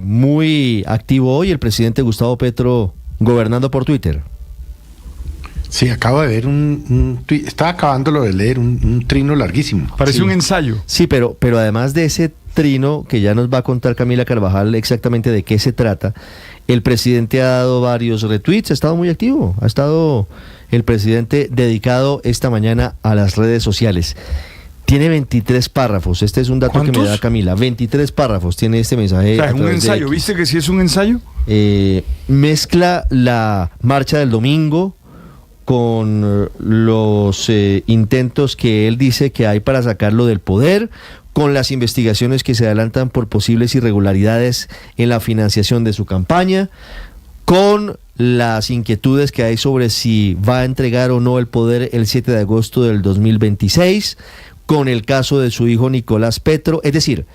Muy activo hoy el presidente Gustavo Petro gobernando por Twitter. Sí, acabo de ver estaba acabándolo de leer un trino larguísimo. Parece Sí. un ensayo. Sí, pero además de ese trino que ya nos va a contar Camila Carvajal exactamente de qué se trata, el presidente ha dado varios retweets, ha estado muy activo, ha estado el presidente dedicado esta mañana a las redes sociales. Tiene 23 párrafos, este es un dato que me da Camila, 23 párrafos tiene este mensaje. O sea, es un ensayo, ¿viste que sí es un ensayo? Mezcla la marcha del domingo con los intentos que él dice que hay para sacarlo del poder, con las investigaciones que se adelantan por posibles irregularidades en la financiación de su campaña, con las inquietudes que hay sobre si va a entregar o no el poder el 7 de agosto del 2026, con el caso de su hijo Nicolás Petro, es decir,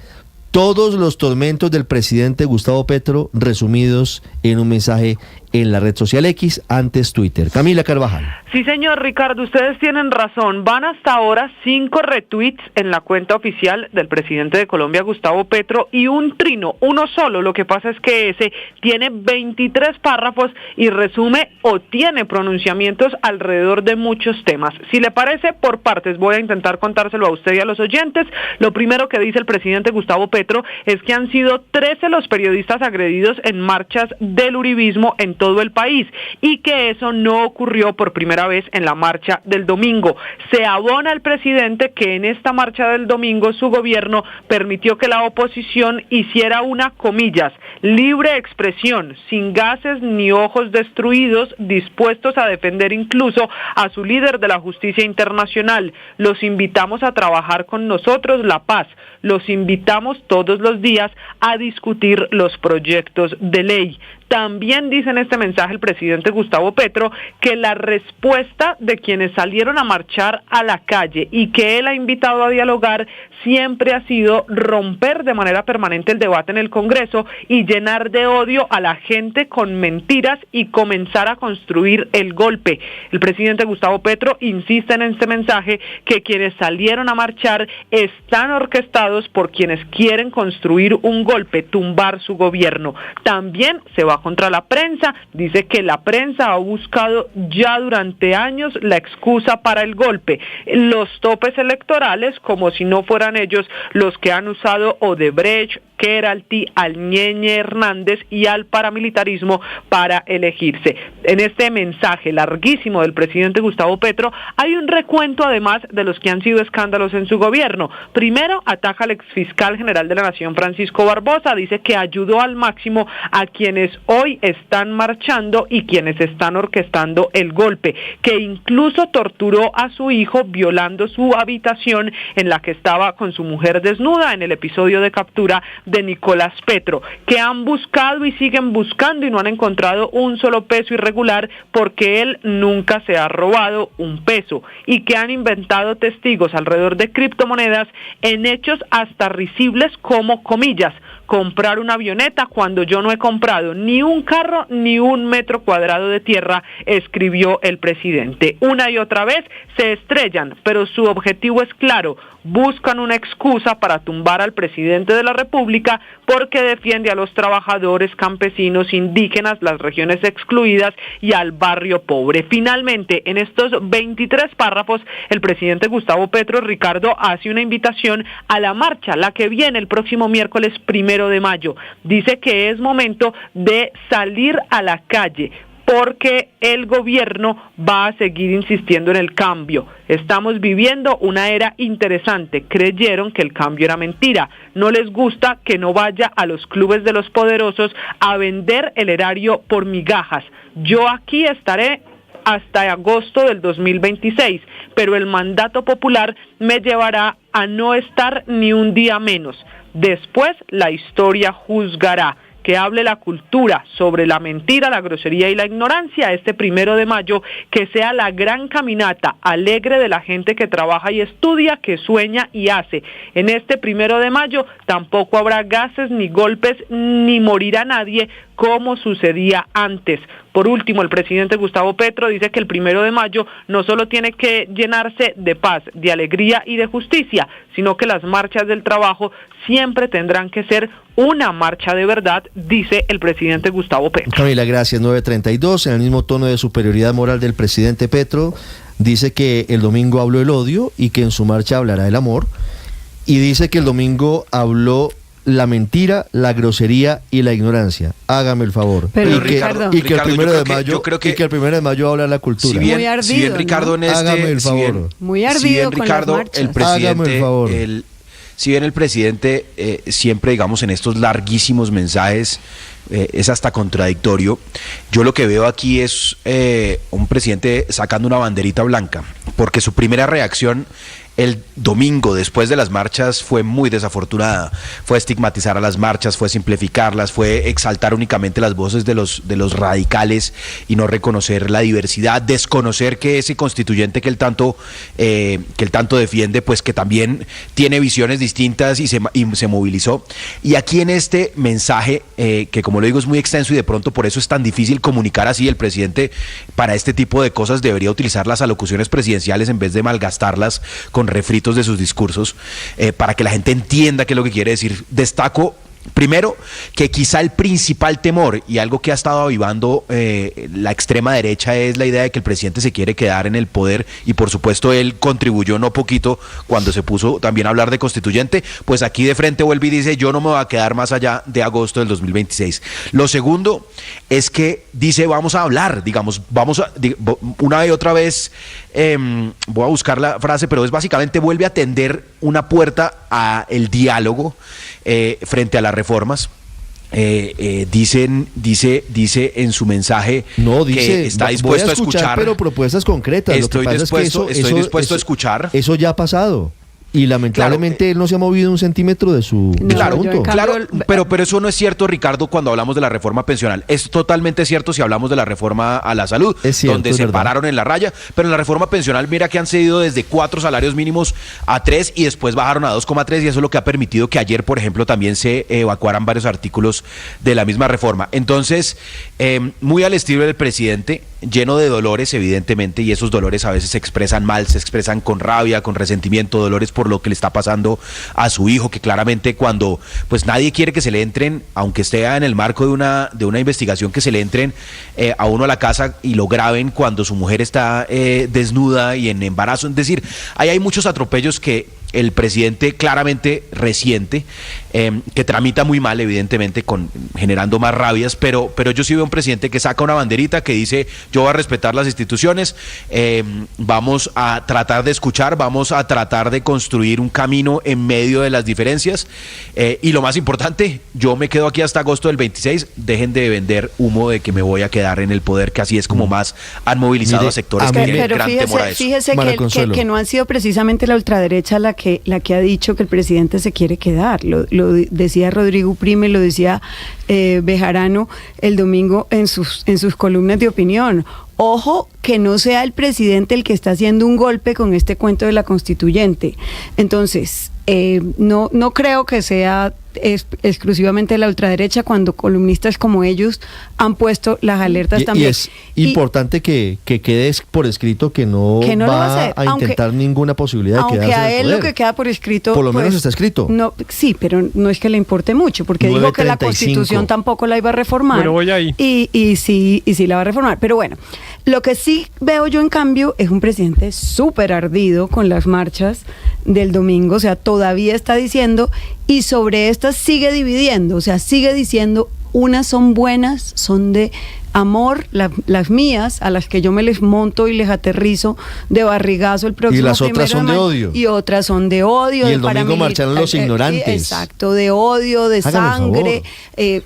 todos los tormentos del presidente Gustavo Petro resumidos en un mensaje en la red social X, antes Twitter. Camila Carvajal. Sí, señor Ricardo, ustedes tienen razón. Van hasta ahora 5 retweets en la cuenta oficial del presidente de Colombia, Gustavo Petro, y un trino, uno solo. Lo que pasa es que ese tiene 23 párrafos y resume o tiene pronunciamientos alrededor de muchos temas. Si le parece, por partes, voy a intentar contárselo a usted y a los oyentes. Lo primero que dice el presidente Gustavo Petro es que han sido 13 los periodistas agredidos en marchas del uribismo en todo el país y que eso no ocurrió por primera vez en la marcha del domingo. Se abona al presidente que en esta marcha del domingo su gobierno permitió que la oposición hiciera una, comillas, libre expresión, sin gases ni ojos destruidos, dispuestos a defender incluso a su líder de la justicia internacional. Los invitamos a trabajar con nosotros la paz. Los invitamos todos los días a discutir los proyectos de ley. También dice en este mensaje el presidente Gustavo Petro que la respuesta de quienes salieron a marchar a la calle y que él ha invitado a dialogar siempre ha sido romper de manera permanente el debate en el Congreso y llenar de odio a la gente con mentiras y comenzar a construir el golpe. El presidente Gustavo Petro insiste en este mensaje que quienes salieron a marchar están orquestados por quienes quieren construir un golpe, tumbar su gobierno. También se va contra la prensa, dice que la prensa ha buscado ya durante años la excusa para el golpe, los topes electorales, como si no fueran ellos los que han usado Odebrecht, Keralty, al Ñeñe Hernández y al paramilitarismo para elegirse. En este mensaje larguísimo del presidente Gustavo Petro hay un recuento además de los que han sido escándalos en su gobierno. Primero, ataca al exfiscal general de la Nación, Francisco Barbosa, dice que ayudó al máximo a quienes hoy están marchando y quienes están orquestando el golpe, que incluso torturó a su hijo violando su habitación en la que estaba con su mujer desnuda en el episodio de captura de Nicolás Petro, que han buscado y siguen buscando y no han encontrado un solo peso irregular porque él nunca se ha robado un peso, y que han inventado testigos alrededor de criptomonedas en hechos hasta risibles como, comillas, comprar una avioneta cuando yo no he comprado ni un carro ni un metro cuadrado de tierra, escribió el presidente. Una y otra vez se estrellan, pero su objetivo es claro: buscan una excusa para tumbar al presidente de la República porque defiende a los trabajadores, campesinos, indígenas, las regiones excluidas y al barrio pobre. Finalmente, en estos 23 párrafos, el presidente Gustavo Petro, Ricardo, hace una invitación a la marcha, la que viene el próximo miércoles 1 de mayo. Dice que es momento de salir a la calle, porque el gobierno va a seguir insistiendo en el cambio. Estamos viviendo una era interesante. Creyeron que el cambio era mentira. No les gusta que no vaya a los clubes de los poderosos a vender el erario por migajas. Yo aquí estaré hasta agosto del 2026, pero el mandato popular me llevará a no estar ni un día menos. Después la historia juzgará. Que hable la cultura sobre la mentira, la grosería y la ignorancia este 1 de mayo, que sea la gran caminata alegre de la gente que trabaja y estudia, que sueña y hace. En este 1 de mayo tampoco habrá gases ni golpes ni morirá nadie como sucedía antes. Por último, el presidente Gustavo Petro dice que el 1 de mayo no solo tiene que llenarse de paz, de alegría y de justicia, sino que las marchas del trabajo siempre tendrán que ser una marcha de verdad, dice el presidente Gustavo Petro. Camila, gracias. 9:32, en el mismo tono de superioridad moral del presidente Petro, dice que el domingo habló el odio y que en su marcha hablará el amor, y dice que el domingo habló la mentira, la grosería y la ignorancia. Hágame el favor. Pero y que el 1 de mayo, y que el 1 de mayo habla la cultura. Si bien Ricardo, ¿no? Hágame el favor. Muy ardido con las marchas. El presidente, hágame el favor. Si bien el presidente siempre, digamos, en estos larguísimos mensajes es hasta contradictorio, yo lo que veo aquí es un presidente sacando una banderita blanca, porque su primera reacción el domingo después de las marchas fue muy desafortunada. Fue estigmatizar a las marchas, fue simplificarlas, fue exaltar únicamente las voces de los radicales y no reconocer la diversidad, desconocer que ese constituyente que él tanto defiende, pues que también tiene visiones distintas y se movilizó. Y aquí en este mensaje, que como lo digo es muy extenso y de pronto por eso es tan difícil comunicar así, el presidente para este tipo de cosas debería utilizar las alocuciones presidenciales en vez de malgastarlas con refritos de sus discursos, para que la gente entienda qué es lo que quiere decir. Destaco primero que quizá el principal temor y algo que ha estado avivando la extrema derecha es la idea de que el presidente se quiere quedar en el poder, y por supuesto él contribuyó no poquito cuando se puso también a hablar de constituyente. Pues aquí de frente vuelve y dice: yo no me voy a quedar más allá de agosto del 2026. Lo segundo es que dice: vamos a hablar, digamos, una y otra vez, voy a buscar la frase, pero es básicamente vuelve a tender una puerta a el diálogo frente a las reformas. Dice en su mensaje que está dispuesto a escuchar, pero propuestas concretas. Estoy dispuesto a escuchar. Eso ya ha pasado. Y lamentablemente él no se ha movido un centímetro de su punto. Claro, pero eso no es cierto, Ricardo, cuando hablamos de la reforma pensional. Es totalmente cierto si hablamos de la reforma a la salud, donde se pararon en la raya, pero en la reforma pensional mira que han cedido desde 4 salarios mínimos a 3 y después bajaron a 2,3, y eso es lo que ha permitido que ayer, por ejemplo, también se evacuaran varios artículos de la misma reforma. Entonces, muy al estilo del presidente, lleno de dolores, evidentemente, y esos dolores a veces se expresan mal, se expresan con rabia, con resentimiento, dolores por lo que le está pasando a su hijo, que claramente cuando pues nadie quiere que se le entren, aunque esté en el marco de una investigación, que se le entren a uno a la casa y lo graben cuando su mujer está desnuda y en embarazo. Es decir, ahí hay muchos atropellos que el presidente claramente resiente, que tramita muy mal, evidentemente, generando más rabias, pero yo sí veo un presidente que saca una banderita que dice: yo voy a respetar las instituciones, vamos a tratar de escuchar, vamos a tratar de construir un camino en medio de las diferencias, y lo más importante, yo me quedo aquí hasta agosto del 26, dejen de vender humo de que me voy a quedar en el poder, que así es como más han movilizado a sectores que tienen gran temor a eso. Fíjese que no han sido precisamente la ultraderecha la que ha dicho que el presidente se quiere quedar. Lo decía Rodrigo Prime, lo decía Bejarano el domingo en sus columnas de opinión. Ojo que no sea el presidente el que está haciendo un golpe con este cuento de la constituyente. Entonces, no creo que sea exclusivamente la ultraderecha, cuando columnistas como ellos han puesto las alertas también. Y es importante que quede por escrito que no va a intentar ninguna posibilidad de quedarse en el poder. Aunque a él lo que queda por escrito... Por lo menos está escrito. No, sí, pero no es que le importe mucho, porque dijo que la Constitución tampoco la iba a reformar. Bueno, voy ahí. Y sí la va a reformar. Pero bueno, lo que sí veo yo, en cambio, es un presidente súper ardido con las marchas del domingo. O sea, todavía está diciendo, y sobre estas sigue dividiendo, o sea, sigue diciendo: unas son buenas, son de amor, las mías, a las que yo me les monto y les aterrizo de barrigazo el próximo 1 de mayo. Y las otras son de odio. Y otras son de odio. Y el domingo marcharon los ignorantes. Exacto, de odio, de sangre.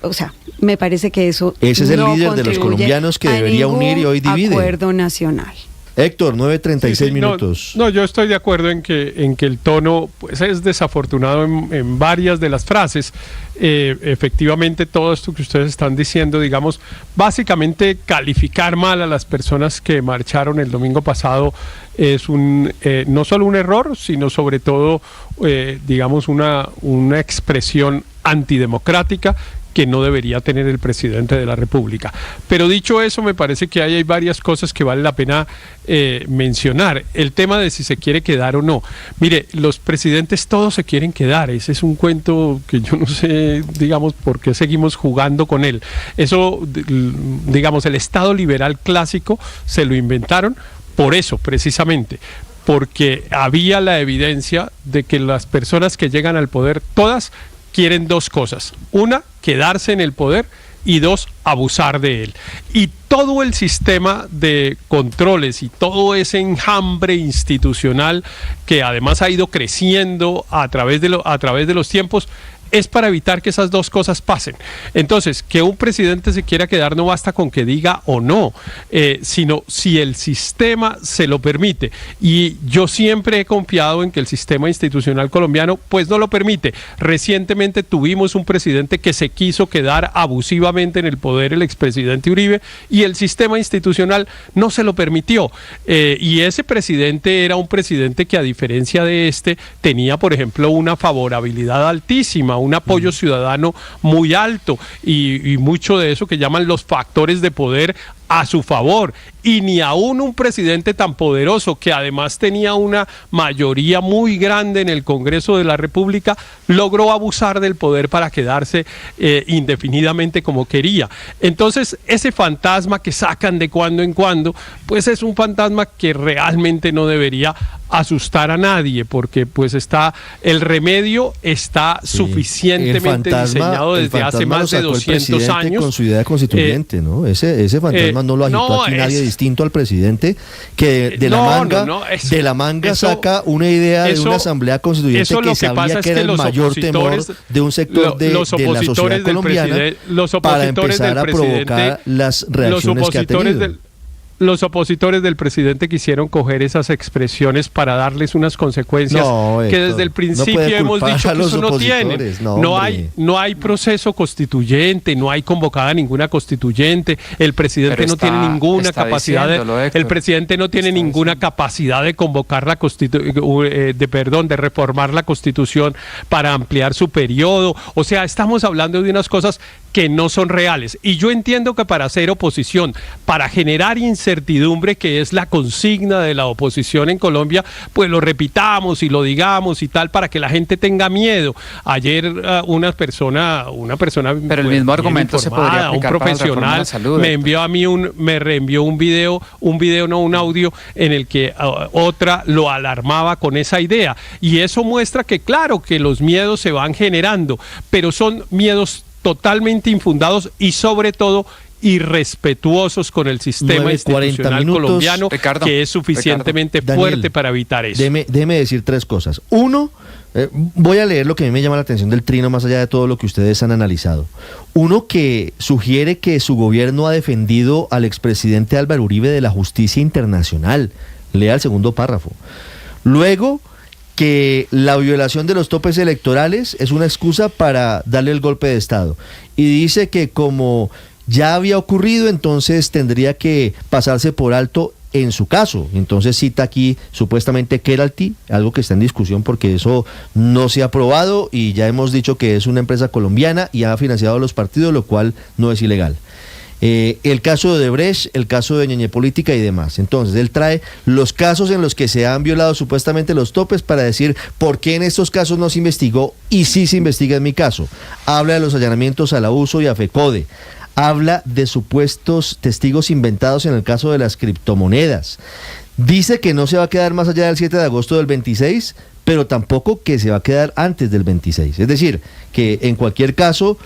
O sea, me parece que eso ese es el líder de los colombianos que debería unir y hoy divide. Acuerdo nacional. Héctor, 9:36 minutos. No, yo estoy de acuerdo en que el tono pues es desafortunado en varias de las frases. Efectivamente, todo esto que ustedes están diciendo, digamos, básicamente calificar mal a las personas que marcharon el domingo pasado es no solo un error, sino sobre todo, digamos, una expresión antidemocrática que no debería tener el presidente de la República. Pero dicho eso, me parece que hay varias cosas que vale la pena mencionar. El tema de si se quiere quedar o no. Mire, los presidentes todos se quieren quedar. Ese es un cuento que yo no sé, digamos, por qué seguimos jugando con él. Eso, digamos, el Estado liberal clásico se lo inventaron por eso, precisamente, porque había la evidencia de que las personas que llegan al poder, todas quieren dos cosas: una, quedarse en el poder, y dos, abusar de él. Y todo el sistema de controles y todo ese enjambre institucional que además ha ido creciendo a través de los tiempos, es para evitar que esas dos cosas pasen. Entonces, que un presidente se quiera quedar no basta con que diga o no, sino si el sistema se lo permite. Y yo siempre he confiado en que el sistema institucional colombiano pues no lo permite. Recientemente tuvimos un presidente que se quiso quedar abusivamente en el poder, el expresidente Uribe, y el sistema institucional no se lo permitió. Y ese presidente era un presidente que, a diferencia de este, tenía, por ejemplo, una favorabilidad altísima, un apoyo ciudadano muy alto y mucho de eso que llaman los factores de poder a su favor. Y ni aún un presidente tan poderoso, que además tenía una mayoría muy grande en el Congreso de la República, logró abusar del poder para quedarse indefinidamente como quería. Entonces, ese fantasma que sacan de cuando en cuando, pues es un fantasma que realmente no debería asustar a nadie, porque pues el remedio está suficientemente diseñado desde hace más de 200 años. Con su idea constituyente, ¿no? Ese fantasma no lo agitó aquí nadie distinto al presidente, que de la manga saca una idea de una asamblea constituyente que sabía que era el mayor temor de un sector de la sociedad colombiana para empezar a provocar las reacciones que ha tenido. Los opositores del presidente quisieron coger esas expresiones para darles unas consecuencias que desde el principio hemos dicho que eso no tiene. No hay proceso constituyente, no hay convocada ninguna constituyente. El presidente no tiene ninguna capacidad de convocar de reformar la Constitución para ampliar su periodo. O sea, estamos hablando de unas cosas que no son reales. Y yo entiendo que para hacer oposición, para generar incertidumbre, que es la consigna de la oposición en Colombia, pues lo repitamos y lo digamos y tal, para que la gente tenga miedo. Ayer una persona pero el mismo argumento se podría aplicar, un profesional, me reenvió un audio en el que otra lo alarmaba con esa idea. Y eso muestra que claro que los miedos se van generando, pero son miedos totalmente infundados y sobre todo irrespetuosos con el sistema institucional colombiano, Ricardo, que es suficientemente fuerte para evitar eso. Déjeme decir tres cosas. Uno, voy a leer lo que a mí me llama la atención del Trino, más allá de todo lo que ustedes han analizado. Uno, que sugiere que su gobierno ha defendido al expresidente Álvaro Uribe de la justicia internacional. Lea el segundo párrafo. Luego, que la violación de los topes electorales es una excusa para darle el golpe de Estado. Y dice que como ya había ocurrido, entonces tendría que pasarse por alto en su caso. Entonces cita aquí supuestamente Keralty, algo que está en discusión porque eso no se ha aprobado y ya hemos dicho que es una empresa colombiana y ha financiado a los partidos, lo cual no es ilegal. El caso de Odebrecht, el caso de Ñeñe Política y demás. Entonces, él trae los casos en los que se han violado supuestamente los topes para decir por qué en estos casos no se investigó y sí se investiga en mi caso. Habla de los allanamientos al abuso y a FECODE. Habla de supuestos testigos inventados en el caso de las criptomonedas. Dice que no se va a quedar más allá del 7 de agosto del 26, pero tampoco que se va a quedar antes del 26. Es decir, que en cualquier caso...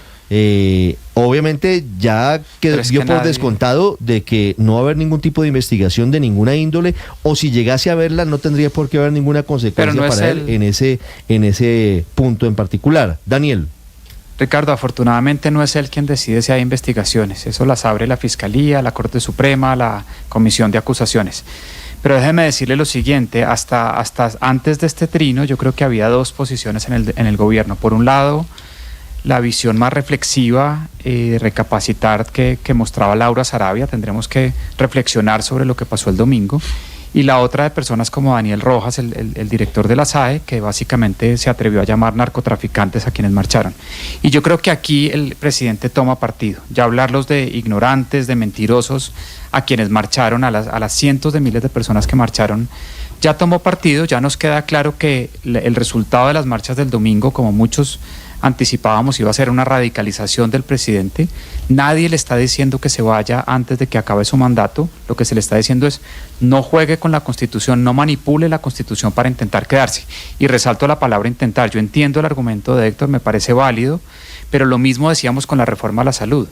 obviamente ya dio por descontado de que no va a haber ningún tipo de investigación de ninguna índole, o si llegase a haberla no tendría por qué haber ninguna consecuencia para él en ese punto en particular. Daniel. Ricardo, afortunadamente no es él quien decide si hay investigaciones, eso las abre la Fiscalía, la Corte Suprema, la Comisión de Acusaciones. Pero déjeme decirle lo siguiente, hasta antes de este trino yo creo que había dos posiciones en el gobierno. Por un lado, la visión más reflexiva, recapacitar que mostraba Laura Sarabia. Tendremos que reflexionar sobre lo que pasó el domingo. y la otra de personas como Daniel Rojas, el director de la SAE, que básicamente se atrevió a llamar narcotraficantes a quienes marcharon. Y yo creo que aquí el presidente toma partido, ya hablarlos de ignorantes, de mentirosos, a quienes marcharon, a las cientos de miles de personas que marcharon, ya tomó partido, ya nos queda claro que el resultado de las marchas del domingo, como muchos anticipábamos, iba a ser una radicalización del presidente. Nadie le está diciendo que se vaya antes de que acabe su mandato. Lo que se le está diciendo es: no juegue con la Constitución, no manipule la Constitución para intentar quedarse. Y resalto la palabra intentar. Yo entiendo el argumento de Héctor, me parece válido, pero lo mismo decíamos con la reforma a la salud.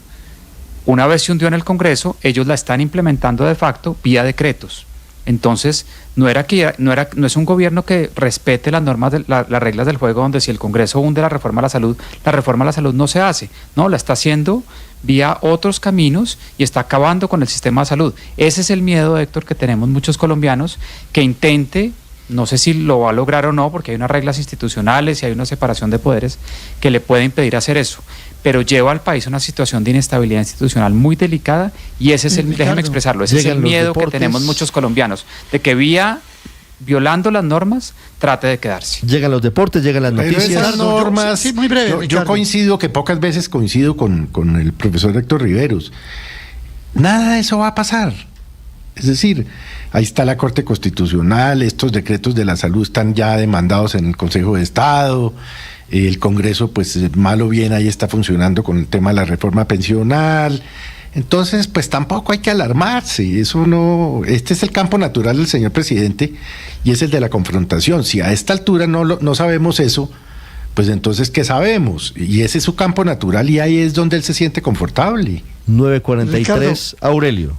Una vez se hundió en el Congreso, ellos la están implementando de facto vía decretos. Entonces, no es un gobierno que respete las normas, las reglas del juego, donde si el Congreso hunde la reforma a la salud no se hace. No, la está haciendo vía otros caminos y está acabando con el sistema de salud. Ese es el miedo, Héctor, que tenemos muchos colombianos, que intente, no sé si lo va a lograr o no, porque hay unas reglas institucionales y hay una separación de poderes que le puede impedir hacer eso, pero lleva al país a una situación de inestabilidad institucional muy delicada, y ese es déjeme expresarlo, ese es el miedo que tenemos muchos colombianos, de que violando las normas, trate de quedarse. Llegan los deportes, llegan las noticias. Esas normas, sí, muy breve, yo coincido, que pocas veces coincido con el profesor Héctor Riveros. Nada de eso va a pasar. Es decir, ahí está la Corte Constitucional, estos decretos de la salud están ya demandados en el Consejo de Estado, el Congreso, pues mal o bien, ahí está funcionando con el tema de la reforma pensional. Entonces, pues tampoco hay que alarmarse, eso no, este es el campo natural del señor presidente y es el de la confrontación. Si a esta altura no sabemos eso, pues entonces, ¿qué sabemos? Y ese es su campo natural y ahí es donde él se siente confortable. 9:43, Ricardo, Aurelio.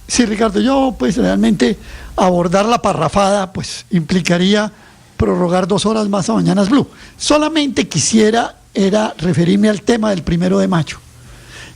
Sí, Ricardo, yo pues realmente abordar la parrafada pues implicaría prorrogar 2 horas más a Mañanas Blue. Solamente quisiera referirme al tema del 1 de mayo.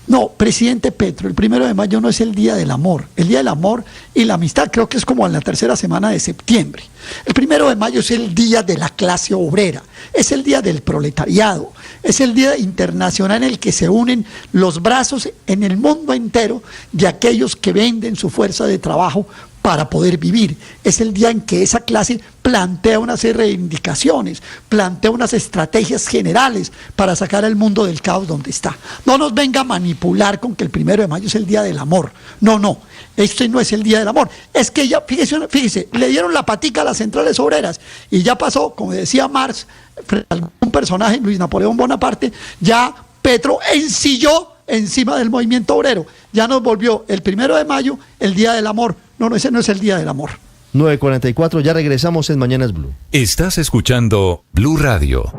No, presidente Petro, el 1 de mayo no es el Día del Amor. El Día del Amor y la Amistad creo que es como en la 3ª semana de septiembre. El 1 de mayo es el Día de la clase obrera, es el Día del proletariado, es el Día internacional en el que se unen los brazos en el mundo entero de aquellos que venden su fuerza de trabajo para poder vivir. Es el día en que esa clase plantea una serie de reivindicaciones, plantea unas estrategias generales para sacar al mundo del caos donde está. No nos venga a manipular con que el 1 de mayo es el Día del Amor. No, este no es el Día del Amor. Es que ya, fíjese, le dieron la patica a las centrales obreras y ya pasó, como decía Marx, un personaje, Luis Napoleón Bonaparte, ya Petro ensilló encima del movimiento obrero. Ya nos volvió el 1 de mayo el Día del Amor. No, ese no es el Día del Amor. 9:44, ya regresamos en Mañanas Blue. Estás escuchando Blue Radio.